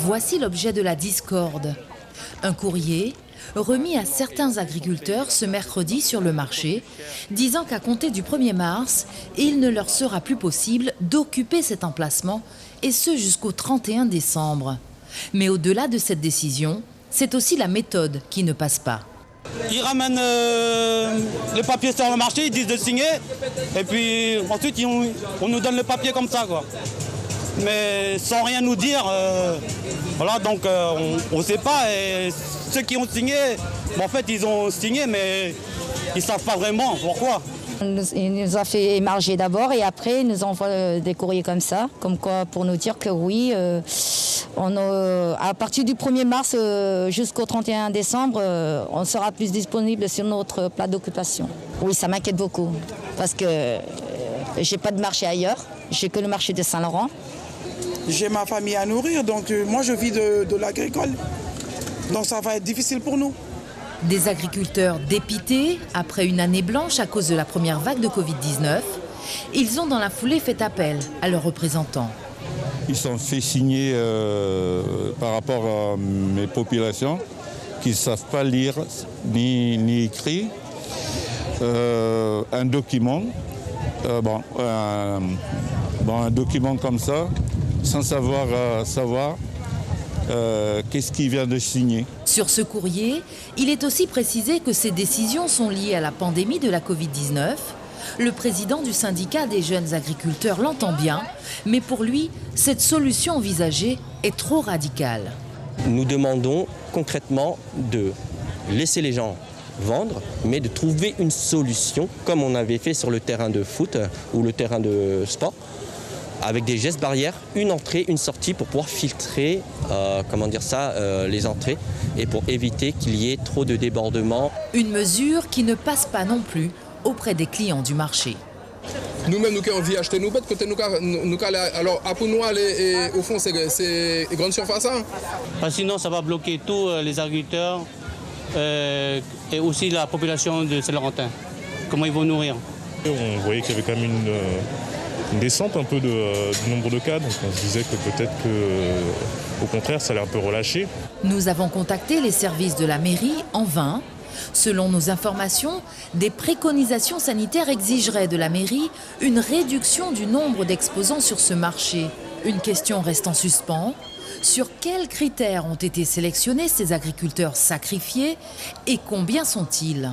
Voici l'objet de la discorde. Un courrier remis à certains agriculteurs ce mercredi sur le marché, disant qu'à compter du 1er mars, il ne leur sera plus possible d'occuper cet emplacement, et ce jusqu'au 31 décembre. Mais au-delà de cette décision, c'est aussi la méthode qui ne passe pas. Ils ramènent les papiers sur le marché, ils disent de signer, et puis ensuite on nous donne le papier comme ça, quoi. Mais sans rien nous dire, voilà, donc on ne sait pas. Et ceux qui ont signé, en fait ils ont signé, mais ils ne savent pas vraiment pourquoi. Il nous a fait émarger d'abord et après il nous envoie des courriers comme ça, comme quoi pour nous dire que oui, à partir du 1er mars jusqu'au 31 décembre, on sera plus disponible sur notre plat d'occupation. Oui, ça m'inquiète beaucoup parce que j'ai pas de marché ailleurs, j'ai que le marché de Saint-Laurent. J'ai ma famille à nourrir, donc moi je vis de l'agricole, donc ça va être difficile pour nous. Des agriculteurs dépités après une année blanche à cause de la première vague de Covid-19, ils ont dans la foulée fait appel à leurs représentants. Ils sont fait signer par rapport à mes populations qui ne savent pas lire ni écrire un document, un document comme ça, sans savoir qu'est-ce qu'il vient de signer. Sur ce courrier, il est aussi précisé que ces décisions sont liées à la pandémie de la Covid-19. Le président du syndicat des jeunes agriculteurs l'entend bien, mais pour lui, cette solution envisagée est trop radicale. Nous demandons concrètement de laisser les gens vendre, mais de trouver une solution, comme on avait fait sur le terrain de foot ou le terrain de sport, avec des gestes barrières, une entrée, une sortie pour pouvoir filtrer les entrées et pour éviter qu'il y ait trop de débordements. Une mesure qui ne passe pas non plus auprès des clients du marché. Nous-mêmes, nous qui avons envie d'acheter nos bêtes, côté alors pour nous aller au fond, c'est grande surface. Sinon, ça va bloquer tous les agriculteurs et aussi la population de Saint-Laurentin. Comment ils vont nourrir? On voyait qu'il y avait quand même une descente un peu du nombre de cas, donc on se disait que peut-être qu'au contraire ça allait un peu relâcher. Nous avons contacté les services de la mairie en vain. Selon nos informations, des préconisations sanitaires exigeraient de la mairie une réduction du nombre d'exposants sur ce marché. Une question reste en suspens. Sur quels critères ont été sélectionnés ces agriculteurs sacrifiés et combien sont-ils ?